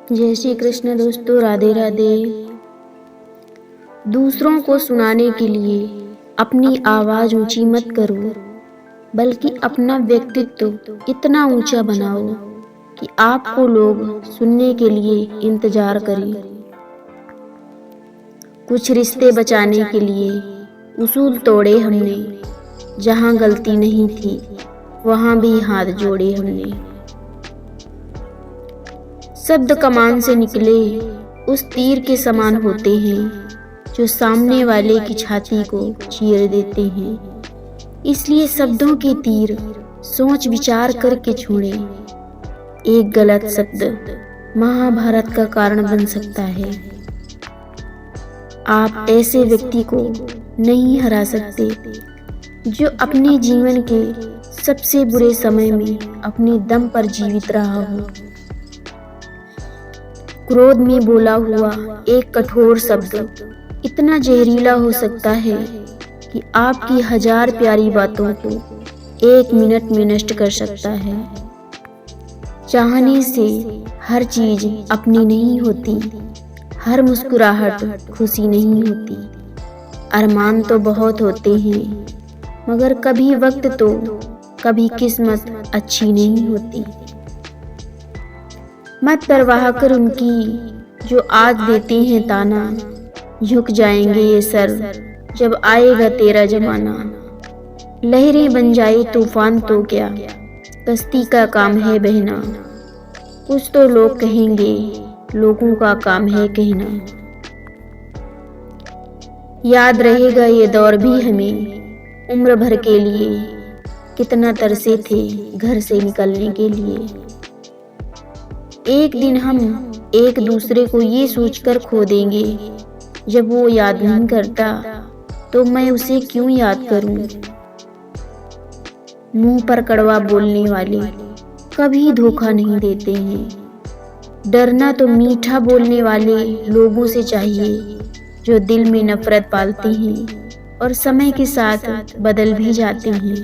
जय श्री कृष्ण दोस्तों, राधे राधे। दूसरों को सुनाने के लिए अपनी आवाज़ ऊंची मत करो, बल्कि अपना व्यक्तित्व इतना ऊंचा बनाओ कि आपको लोग सुनने के लिए इंतजार करें। कुछ रिश्ते बचाने के लिए उसूल तोड़े हमने, जहां गलती नहीं थी वहां भी हाथ जोड़े हमने। शब्द कमान से निकले उस तीर के समान होते हैं, जो सामने वाले की छाती को चीर देते हैं। इसलिए शब्दों के तीर सोच विचार करके छोड़े। एक गलत शब्द महाभारत का कारण बन सकता है। आप ऐसे व्यक्ति को नहीं हरा सकते जो अपने जीवन के सबसे बुरे समय में अपने दम पर जीवित रहा हो। क्रोध में बोला हुआ एक कठोर शब्द इतना जहरीला हो सकता है कि आपकी 1000 प्यारी बातों को 1 मिनट में नष्ट कर सकता है। चाहने से हर चीज अपनी नहीं होती, हर मुस्कुराहट खुशी नहीं होती। अरमान तो बहुत होते हैं, मगर कभी वक्त तो कभी किस्मत अच्छी नहीं होती। मत परवाह कर उनकी जो आज देते हैं ताना, झुक जाएंगे ये सर जब आएगा तेरा जमाना। लहरें बन जाए तूफान तो क्या, कश्ती का काम है बहना। कुछ तो लोग कहेंगे, लोगों का काम है कहना। याद रहेगा ये दौर भी हमें, उम्र भर के लिए कितना तरसे थे घर से निकलने के लिए। एक दिन हम एक दूसरे को ये सोचकर खो देंगे, जब वो याद नहीं करता तो मैं उसे क्यों याद करूं। मुंह पर कड़वा बोलने वाले कभी धोखा नहीं देते हैं। डरना तो मीठा बोलने वाले लोगों से चाहिए, जो दिल में नफरत पालते हैं और समय के साथ बदल भी जाते हैं।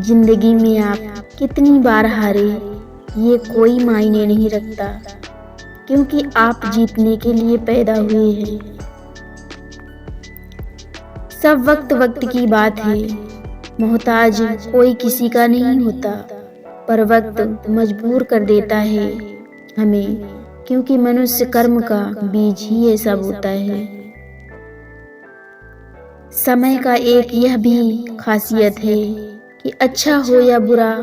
जिंदगी में आप कितनी बार हारे ये कोई मायने नहीं रखता, क्योंकि आप जीतने के लिए पैदा हुए हैं। सब वक्त वक्त की बात है, मोहताज कोई किसी का नहीं होता। पर वक्त मजबूर कर देता है हमें, क्योंकि मनुष्य कर्म का बीज ही ऐसा बोता है। समय का एक यह भी खासियत है कि अच्छा हो या बुरा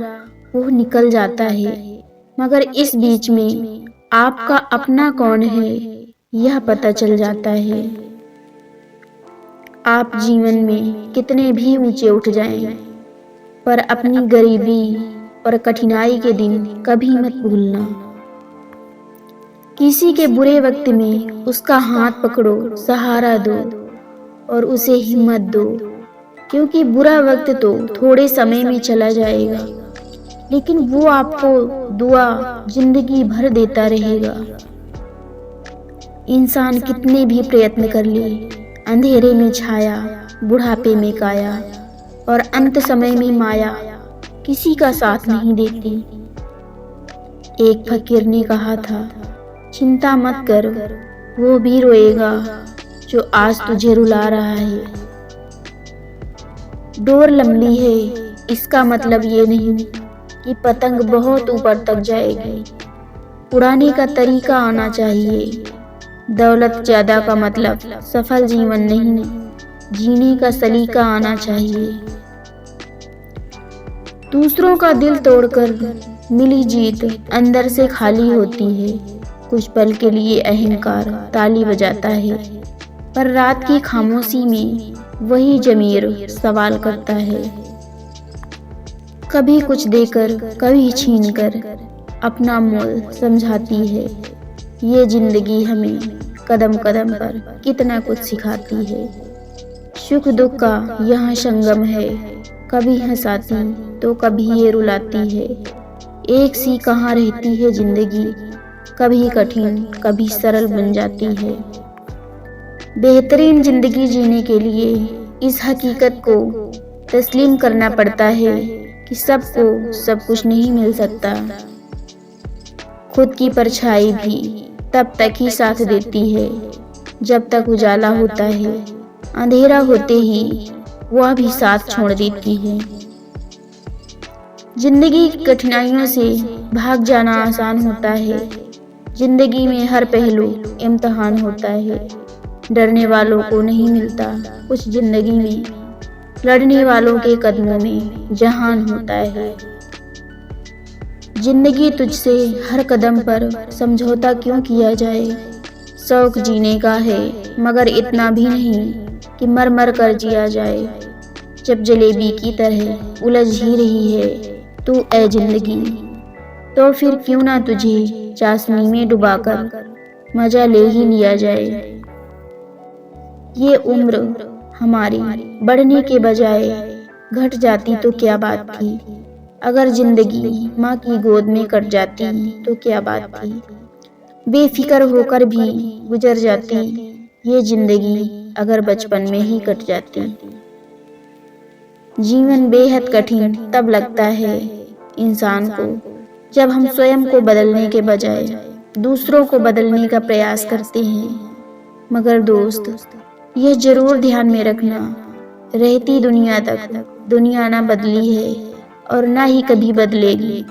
वो निकल जाता है, मगर इस बीच में आपका अपना कौन है यह पता चल जाता है। आप जीवन में कितने भी ऊंचे उठ जाएं, पर अपनी गरीबी और कठिनाई के दिन कभी मत भूलना। किसी के बुरे वक्त में उसका हाथ पकड़ो, सहारा दो और उसे हिम्मत दो, क्योंकि बुरा वक्त तो थोड़े समय में चला जाएगा, लेकिन वो आपको दुआ जिंदगी भर देता रहेगा। इंसान कितने भी प्रयत्न कर ले, अंधेरे में छाया, बुढ़ापे में काया और अंत समय में माया किसी का साथ नहीं देती। एक फकीर ने कहा था, चिंता मत कर, वो भी रोएगा जो आज तुझे रुला रहा है। डोर लंबी है इसका मतलब ये नहीं कि पतंग बहुत ऊपर तक जाएगी। उड़ाने का तरीका आना चाहिए। दौलत ज्यादा का मतलब सफल जीवन नहीं, जीने का सलीका आना चाहिए। दूसरों का दिल तोड़कर मिली जीत अंदर से खाली होती है। कुछ पल के लिए अहंकार ताली बजाता है, पर रात की खामोशी में वही ज़मीर सवाल करता है। कभी कुछ देकर कभी छीनकर अपना मोल समझाती है। ये जिंदगी हमें कदम कदम पर कितना कुछ सिखाती है। सुख दुख का यहाँ संगम है, कभी हंसाती तो कभी ये रुलाती है। एक सी कहाँ रहती है जिंदगी, कभी कठिन कभी सरल बन जाती है। बेहतरीन जिंदगी जीने के लिए इस हकीकत को तस्लीम करना पड़ता है कि सबको सब कुछ नहीं मिल सकता। खुद की परछाई भी तब तक ही साथ देती है जब तक उजाला होता है। अंधेरा होते ही वह भी साथ छोड़ देती है। जिंदगी की कठिनाइयों से भाग जाना आसान होता है। जिंदगी में हर पहलू इम्तिहान होता है। डरने वालों को नहीं मिलता कुछ जिंदगी में, लड़ने वालों के कदमों में जहान होता है। जिंदगी तुझसे हर कदम पर समझौता क्यों किया जाए। शौक जीने का है मगर इतना भी नहीं कि मर मर कर जिया जाए। जब जलेबी की तरह उलझ ही रही है तू ऐ जिंदगी, तो फिर क्यों ना तुझे चाशनी में डुबाकर मजा ले ही लिया जाए। ये उम्र हमारी बढ़ने के बजाय घट जाती तो क्या बात थी। अगर जिंदगी माँ की गोद में कट जाती तो क्या बात थी। बेफिक्र होकर भी गुजर जाती ये जिंदगी अगर बचपन में ही कट जाती। जीवन बेहद कठिन तब लगता है इंसान को जब हम स्वयं को बदलने के बजाय दूसरों को बदलने का प्रयास करते हैं। मगर दोस्त, यह जरूर ध्यान में रखना, रहती दुनिया तक दुनिया ना बदली है और ना ही कभी बदलेगी।